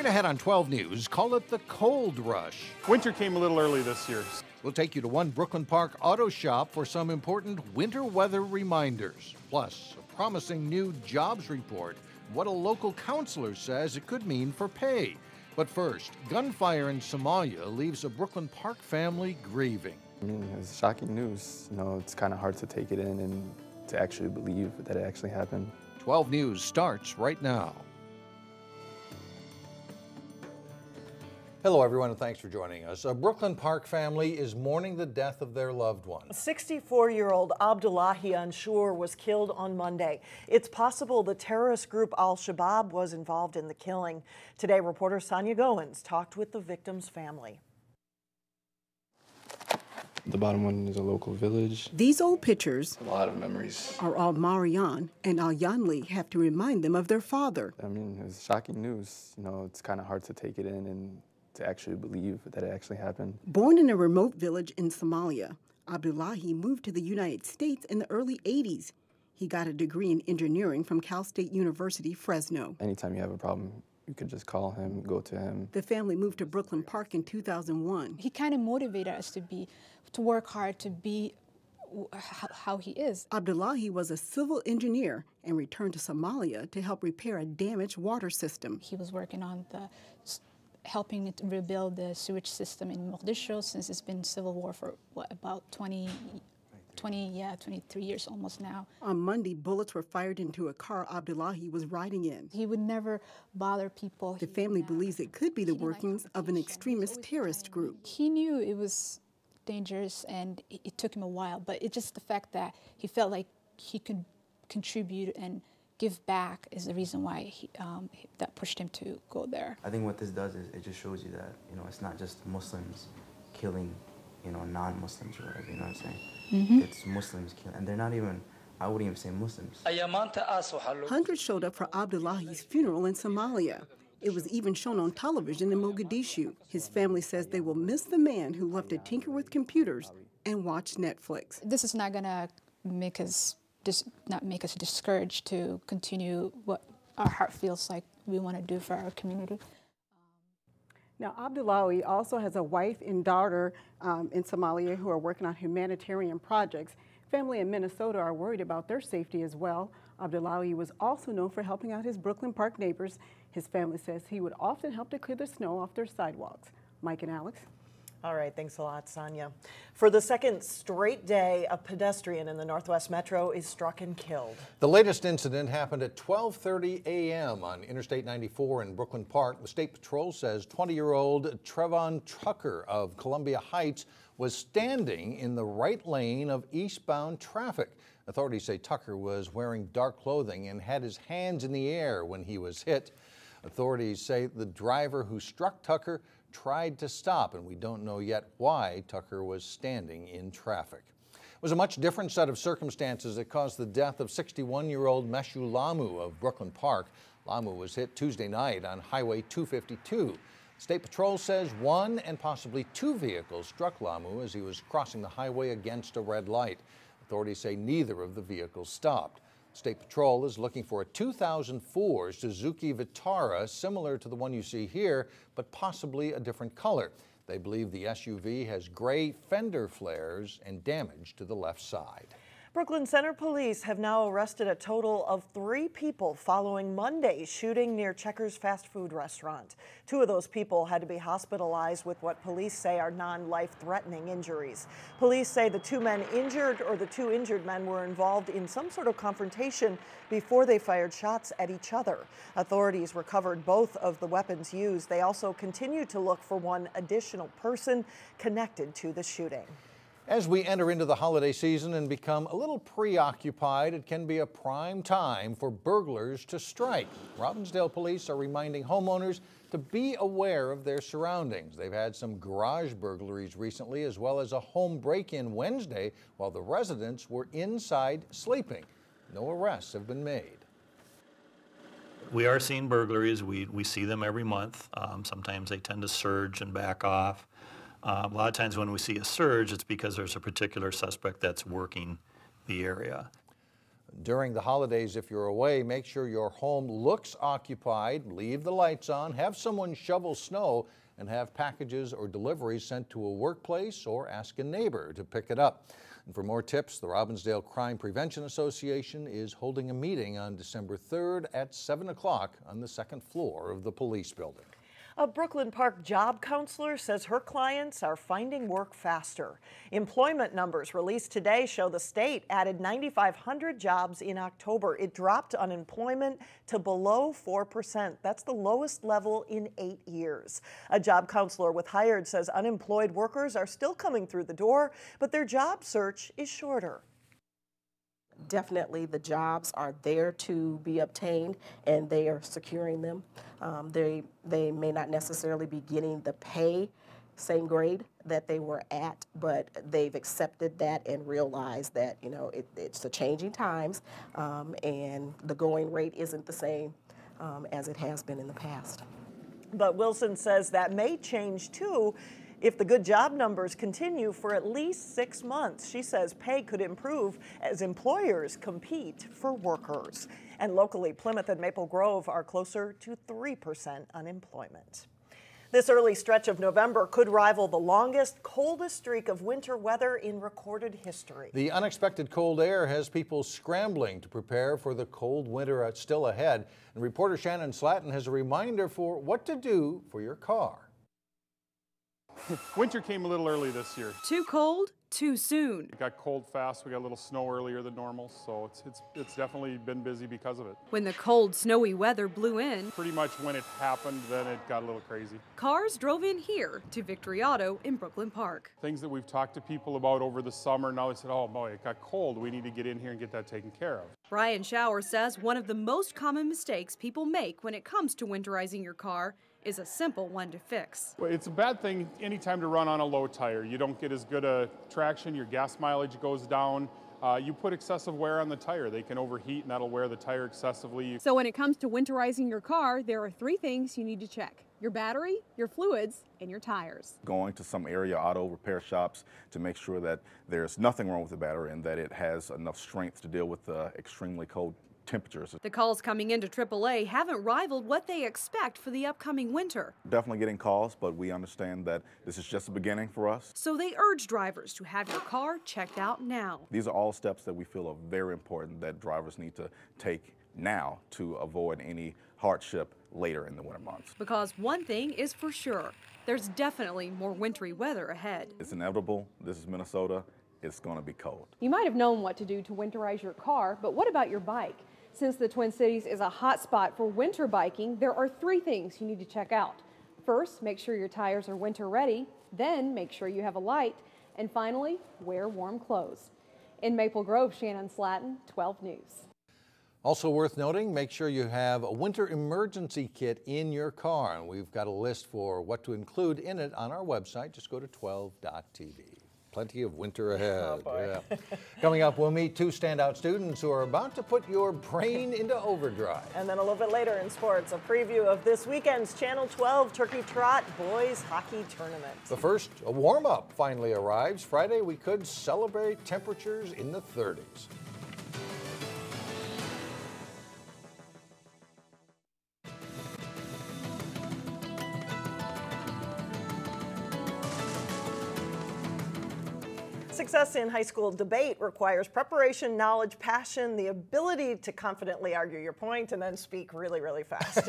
Straight ahead on 12 News, call it the cold rush. Winter came a little early this year. We'll take you to one Brooklyn Park auto shop for some important winter weather reminders. Plus, a promising new jobs report, what a local counselor says it could mean for pay. But first, gunfire in Somalia leaves a Brooklyn Park family grieving. I mean, it's shocking news. You know, it's kind of hard to take it in and to actually believe that it actually happened. 12 News starts right now. Hello, everyone, and thanks for joining us. A Brooklyn Park family is mourning the death of their loved one. 64-year-old Abdullahi Anshour was killed on Monday. It's possible the terrorist group Al-Shabaab was involved in the killing. Today, reporter Sonia Goins talked with the victim's family. The bottom one is a local village. These old pictures, A lot of memories. are all Marian and Al Yanli have to remind them of their father. I mean, it's shocking news. You know, it's kind of hard to take it in and to actually believe that it actually happened. Born in a remote village in Somalia, Abdullahi moved to the United States in the early 80s. He got a degree in engineering from Cal State University, Fresno. Anytime you have a problem, you could just call him, go to him. The family moved to Brooklyn Park in 2001. He kind of motivated us to work hard, to be how he is. Abdullahi was a civil engineer and returned to Somalia to help repair a damaged water system. He was working on helping to rebuild the sewage system in Mogadishu since it's been civil war for, about 23 years almost now. On Monday, bullets were fired into a car Abdullahi was riding in. He would never bother people. The family believes it could be the workings of an extremist terrorist group. He knew it was dangerous and it took him a while, but it's just the fact that he felt like he could contribute and give back is the reason why that pushed him to go there. I think what this does is it just shows you that, you know, it's not just Muslims killing, you know, non-Muslims or whatever, you know what I'm saying? Mm-hmm. It's Muslims killing, and they're not even, I wouldn't even say Muslims. Hundreds showed up for Abdullahi's funeral in Somalia. It was even shown on television in Mogadishu. His family says they will miss the man who loved to tinker with computers and watch Netflix. This is not gonna make us discouraged to continue what our heart feels like we want to do for our community. Now, Abdullahi also has a wife and daughter in Somalia who are working on humanitarian projects. Family in Minnesota are worried about their safety as well. Abdullahi was also known for helping out his Brooklyn Park neighbors. His family says he would often help to clear the snow off their sidewalks. Mike and Alex. All right, thanks a lot, Sonia. For the second straight day, a pedestrian in the Northwest Metro is struck and killed. The latest incident happened at 12:30 a.m. on Interstate 94 in Brooklyn Park. The State Patrol says 20-year-old Trevon Tucker of Columbia Heights was standing in the right lane of eastbound traffic. Authorities say Tucker was wearing dark clothing and had his hands in the air when he was hit. Authorities say the driver who struck Tucker tried to stop, and we don't know yet why Tucker was standing in traffic. It was a much different set of circumstances that caused the death of 61-year-old Meshu Lamu of Brooklyn Park. Lamu was hit Tuesday night on Highway 252. State Patrol says one and possibly two vehicles struck Lamu as he was crossing the highway against a red light. Authorities say neither of the vehicles stopped. State Patrol is looking for a 2004 Suzuki Vitara, similar to the one you see here, but possibly a different color. They believe the SUV has gray fender flares and damage to the left side. Brooklyn Center police have now arrested a total of 3 people following Monday's shooting near Checkers fast food restaurant. 2 of those people had to be hospitalized with what police say are non-life-threatening injuries. Police say the 2 men injured or the 2 injured men were involved in some sort of confrontation before they fired shots at each other. Authorities recovered both of the weapons used. They also continue to look for one additional person connected to the shooting. As we enter into the holiday season and become a little preoccupied, it can be a prime time for burglars to strike. Robbinsdale police are reminding homeowners to be aware of their surroundings. They've had some garage burglaries recently, as well as a home break-in Wednesday while the residents were inside sleeping. No arrests have been made. We are seeing burglaries. We see them every month. Sometimes they tend to surge and back off. A lot of times when we see a surge, it's because there's a particular suspect that's working the area. During the holidays, if you're away, make sure your home looks occupied, leave the lights on, have someone shovel snow, and have packages or deliveries sent to a workplace or ask a neighbor to pick it up. And for more tips, the Robbinsdale Crime Prevention Association is holding a meeting on December 3rd at 7 o'clock on the second floor of the police building. A Brooklyn Park job counselor says her clients are finding work faster. Employment numbers released today show the state added 9,500 jobs in October. It dropped unemployment to below 4%. That's the lowest level in 8 years. A job counselor with Hired says unemployed workers are still coming through the door, but their job search is shorter. Definitely the jobs are there to be obtained and they are securing them. They may not necessarily be getting the pay, same grade that they were at, but they've accepted that and realized that, you know, it's a changing times and the going rate isn't the same as it has been in the past. But Wilson says that may change too if the good job numbers continue for at least 6 months. She says pay could improve as employers compete for workers. And locally, Plymouth and Maple Grove are closer to 3% unemployment. This early stretch of November could rival the longest, coldest streak of winter weather in recorded history. The unexpected cold air has people scrambling to prepare for the cold winter still ahead. And reporter Shannon Slatton has a reminder for what to do for your car. Winter came a little early this year. Too cold, too soon. It got cold fast. We got a little snow earlier than normal, so it's definitely been busy because of it. When the cold, snowy weather blew in, Pretty much when it happened, then it got a little crazy. cars drove in here to Victory Auto in Brooklyn Park. Things that we've talked to people about over the summer, now they said, oh boy, it got cold. We need to get in here and get that taken care of. Brian Shower says one of the most common mistakes people make when it comes to winterizing your car is a simple one to fix. Well, it's a bad thing anytime to run on a low tire. You don't get as good a traction, your gas mileage goes down. You put excessive wear on the tire. They can overheat and that'll wear the tire excessively. So when it comes to winterizing your car, there are 3 things you need to check: your battery, your fluids, and your tires. Going to some area auto repair shops to make sure that there's nothing wrong with the battery and that it has enough strength to deal with the extremely cold temperatures. The calls coming into AAA haven't rivaled what they expect for the upcoming winter. Definitely getting calls, but we understand that this is just the beginning for us. So they urge drivers to have your car checked out now. These are all steps that we feel are very important that drivers need to take now to avoid any hardship later in the winter months. Because one thing is for sure, there's definitely more wintry weather ahead. It's inevitable. This is Minnesota. It's going to be cold. You might have known what to do to winterize your car, but what about your bike? Since the Twin Cities is a hot spot for winter biking, there are 3 things you need to check out. First, make sure your tires are winter ready. Then, make sure you have a light. And finally, wear warm clothes. In Maple Grove, Shannon Slatton, 12 News. Also worth noting, make sure you have a winter emergency kit in your car. And we've got a list for what to include in it on our website. Just go to 12.tv. Plenty of winter ahead. Oh boy. Yeah. Coming up, we'll meet 2 standout students who are about to put your brain into overdrive. And then a little bit later in sports, a preview of this weekend's Channel 12 Turkey Trot Boys Hockey Tournament. The first, a warm-up, finally arrives. Friday, we could celebrate temperatures in the 30s. Success in high school debate requires preparation, knowledge, passion, the ability to confidently argue your point, and then speak really, really fast.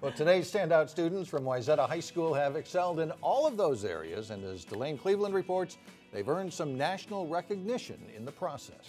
Well, today's standout students from Wayzata High School have excelled in all of those areas, and as Delane Cleveland reports, they've earned some national recognition in the process.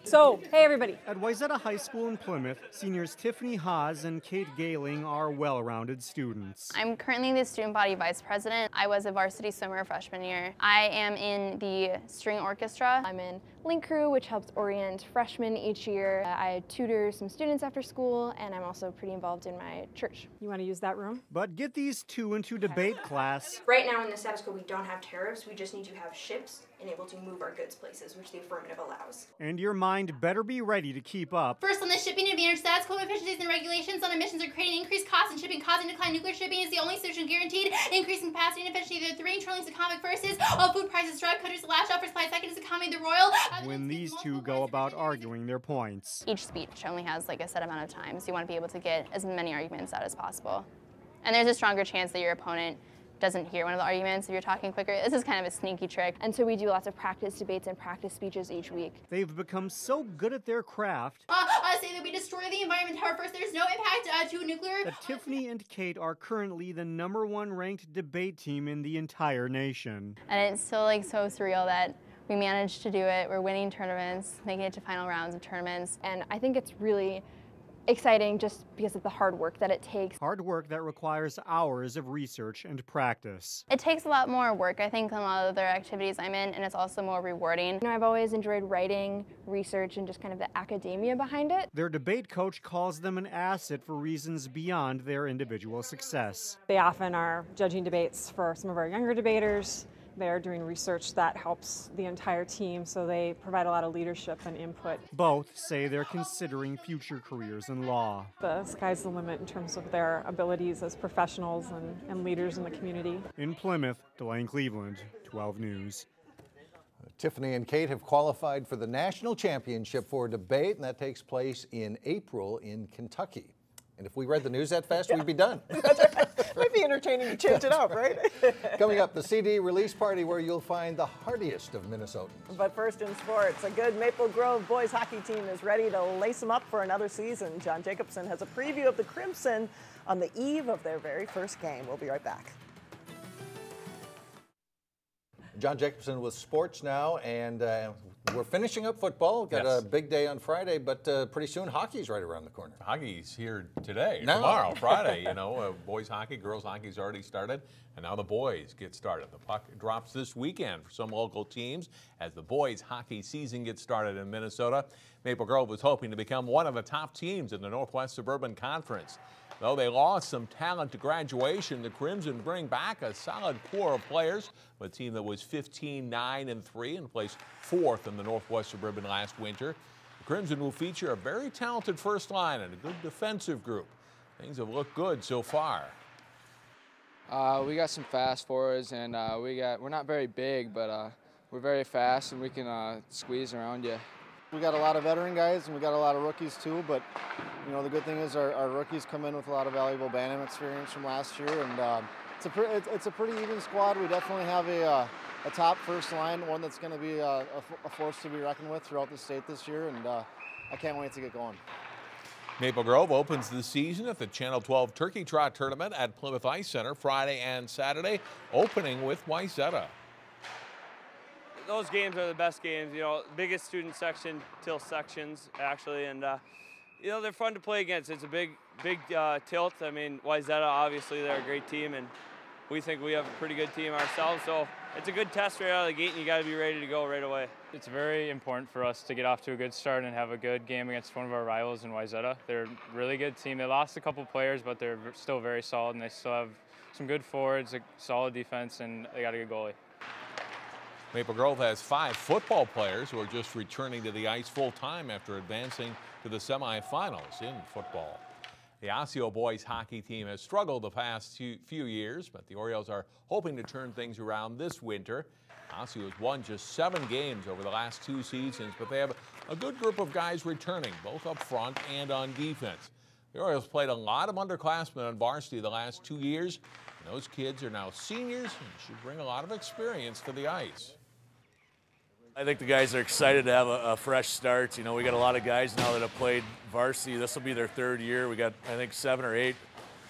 So, hey everybody. At Wayzata High School in Plymouth, seniors Tiffany Haas and Kate Galing are well-rounded students. I'm currently the student body vice president. I was a varsity swimmer freshman year. I am in the string orchestra. I'm in Link Crew, which helps orient freshmen each year. I tutor some students after school, and I'm also pretty involved in my church. You want to use that room? But get these 2 into debate class. Right now in the status quo, we don't have tariffs. We just need to have ships and able to move our goods places, which the affirmative allows. And your mind better be ready to keep up. First on the shipping advantage, status quo efficiencies and regulations on emissions are creating increased costs in shipping, causing decline. Nuclear shipping is the only solution guaranteed. Increasing capacity and efficiency. There are 3 controlling economic forces. All food prices, drug countries, the last offer supply. Second is economy, the royal when these two go about arguing their points. Each speech only has like a set amount of time, so you want to be able to get as many arguments out as possible. And there's a stronger chance that your opponent doesn't hear one of the arguments if you're talking quicker. This is kind of a sneaky trick. And so we do lots of practice debates and practice speeches each week. They've become so good at their craft Say that we destroy the environment. However, first, there's no impact to nuclear. that Tiffany and Kate are currently the #1 ranked debate team in the entire nation. And it's still like so surreal that we managed to do it. We're winning tournaments, making it to final rounds of tournaments. And I think it's really exciting just because of the hard work that it takes. Hard work that requires hours of research and practice. It takes a lot more work, I think, than a lot of other activities I'm in, and it's also more rewarding. You know, I've always enjoyed writing, research, and just kind of the academia behind it. Their debate coach calls them an asset for reasons beyond their individual success. They often are judging debates for some of our younger debaters. They're doing research that helps the entire team, so they provide a lot of leadership and input. Both say they're considering future careers in law. The sky's the limit in terms of their abilities as professionals and leaders in the community. In Plymouth, Delane Cleveland, 12 News. Tiffany and Kate have qualified for the national championship for debate, and that takes place in April in Kentucky. And if we read the news that fast, we'd be done. Might be entertaining to change it up, right? Coming up, the CD release party where you'll find the hardiest of Minnesotans. But first in sports, a good Maple Grove boys hockey team is ready to lace them up for another season. John Jacobson has a preview of the Crimson on the eve of their very first game. We'll be right back. John Jacobson with sports now, and we're finishing up football. Got a big day on Friday, but pretty soon hockey's right around the corner. Hockey's here today, No. tomorrow, Friday. You know, boys hockey, girls hockey's already started, and now the boys get started. The puck drops this weekend for some local teams as the boys hockey season gets started in Minnesota. Maple Grove was hoping to become one of the top teams in the Northwest Suburban Conference. Though they lost some talent to graduation, the Crimson bring back a solid core of players. A team that was 15-9-3 and placed 4th in the Northwest Suburban last winter. The Crimson will feature a very talented first line and a good defensive group. Things have looked good so far. We got some fast forwards, and we're not very big, but we're very fast, and we can squeeze around you. We got a lot of veteran guys, and we got a lot of rookies too, but you know, the good thing is our rookies come in with a lot of valuable Bantam experience from last year, and it's a pretty even squad. We definitely have a top first line, one that's going to be a force to be reckoned with throughout the state this year, and I can't wait to get going. Maple Grove opens the season at the Channel 12 Turkey Trot Tournament at Plymouth Ice Center Friday and Saturday, opening with Wayzata. Those games are the best games, you know, biggest student section till sections actually, and you know, they're fun to play against. It's a big tilt. I mean, Wayzata, obviously they're a great team, and we think we have a pretty good team ourselves, so it's a good test right out of the gate, and you got to be ready to go right away. It's very important for us to get off to a good start and have a good game against one of our rivals in Wayzata. They're a really good team. They lost a couple players, but they're still very solid, and they still have some good forwards, a solid defense, and they got a good goalie. Maple Grove has 5 football players who are just returning to the ice full-time after advancing to the semifinals in football. The Osseo boys hockey team has struggled the past few years, but the Orioles are hoping to turn things around this winter. Osseo has won just 7 games over the last 2 seasons, but they have a good group of guys returning, both up front and on defense. The Orioles played a lot of underclassmen on varsity the last 2 years, and those kids are now seniors and should bring a lot of experience to the ice. I think the guys are excited to have a fresh start. You know, we got a lot of guys now that have played varsity. This will be their 3rd year. We got, I think, 7 or 8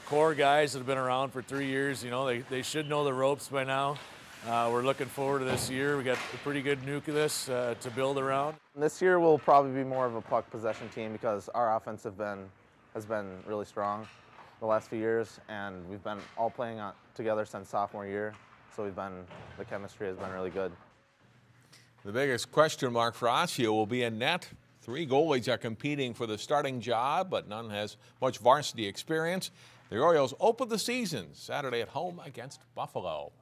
core guys that have been around for 3 years. You know, they should know the ropes by now. We're looking forward to this year. We got a pretty good nucleus to build around. This year will probably be more of a puck possession team because our offense has been really strong the last few years, and we've been all playing together since sophomore year. So the chemistry has been really good. The biggest question mark for Osseo will be in net. 3 goalies are competing for the starting job, but none has much varsity experience. The Orioles open the season Saturday at home against Buffalo.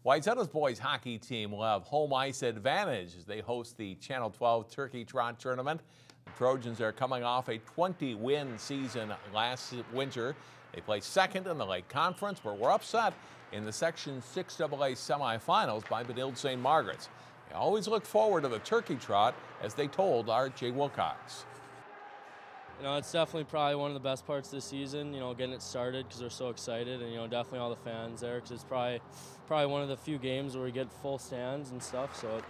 Wayzata's boys hockey team will have home ice advantage as they host the Channel 12 Turkey Trot Tournament. The Trojans are coming off a 20-win season last winter. They placed 2nd in the Lake Conference, but were upset in the Section 6AA semifinals by Benilde St. Margaret's. They always look forward to the turkey trot, as they told our Jay Wilcox. You know, it's definitely probably one of the best parts of the season, you know, getting it started because we're so excited, and, you know, definitely all the fans there because it's probably one of the few games where we get full stands and stuff, so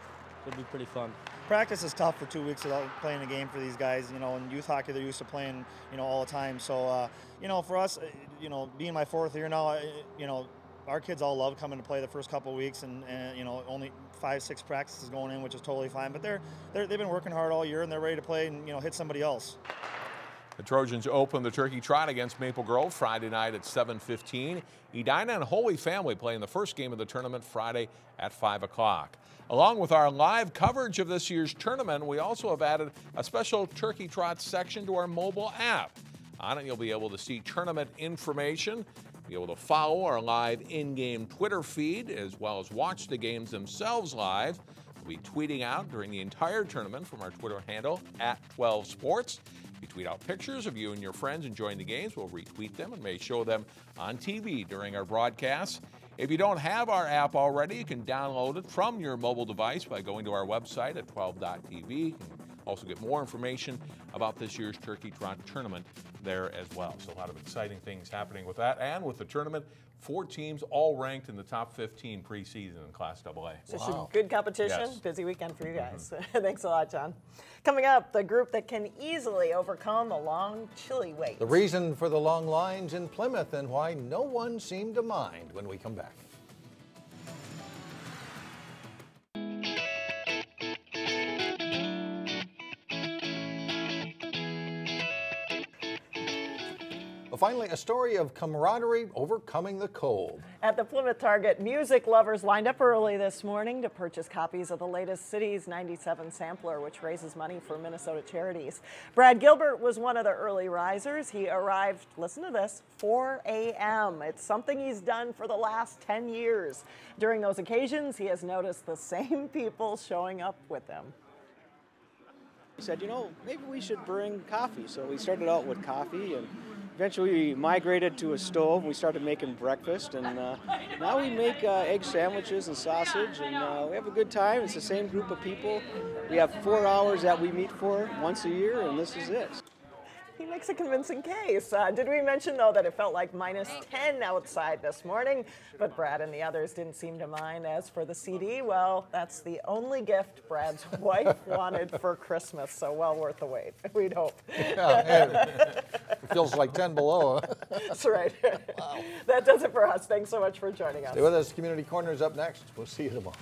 it'll be pretty fun. Practice is tough for 2 weeks without playing a game for these guys. You know, in youth hockey, they're used to playing, you know, all the time. So, you know, for us, you know, being my 4th year now, you know, our kids all love coming to play the first couple of weeks, and you know, only 5-6 practices going in, which is totally fine. But they've been working hard all year, and they're ready to play and, you know, hit somebody else. The Trojans open the turkey trot against Maple Grove Friday night at 7:15. Edina and Holy Family play in the first game of the tournament Friday at 5 o'clock. Along with our live coverage of this year's tournament, we also have added a special turkey trot section to our mobile app. On it, you'll be able to see tournament information, be able to follow our live in-game Twitter feed, as well as watch the games themselves live. We'll be tweeting out during the entire tournament from our Twitter handle @12sports. If you tweet out pictures of you and your friends enjoying the games, we'll retweet them and may show them on TV during our broadcasts. If you don't have our app already, you can download it from your mobile device by going to our website at 12.tv. You can also get more information about this year's Turkey Trot tournament there as well. So a lot of exciting things happening with that, and with the tournament, 4 teams all ranked in the top 15 preseason in Class AA. Such a good competition. Yes. Busy weekend for you guys. Thanks a lot, John. Coming up, the group that can easily overcome a long, chilly wait. The reason for the long lines in Plymouth and why no one seemed to mind when we come back. Finally, a story of camaraderie overcoming the cold. At the Plymouth Target, music lovers lined up early this morning to purchase copies of the latest Cities 97 sampler, which raises money for Minnesota charities. Brad Gilbert was one of the early risers. He arrived, listen to this, 4 a.m. It's something he's done for the last 10 years. During those occasions, he has noticed the same people showing up with him. We said, you know, maybe we should bring coffee. So we started out with coffee, and eventually we migrated to a stove. We started making breakfast, and now we make egg sandwiches and sausage, and we have a good time. It's the same group of people. We have 4 hours that we meet for once a year, and this is it. He makes a convincing case. Did we mention, though, that it felt like -10 outside this morning? But Brad and the others didn't seem to mind. As for the CD, well, that's the only gift Brad's wife wanted for Christmas, so well worth the wait, we'd hope. Yeah, it feels like 10 below. That's right. Wow. That does it for us. Thanks so much for joining us. Stay with us. Community Corner is up next. We'll see you tomorrow.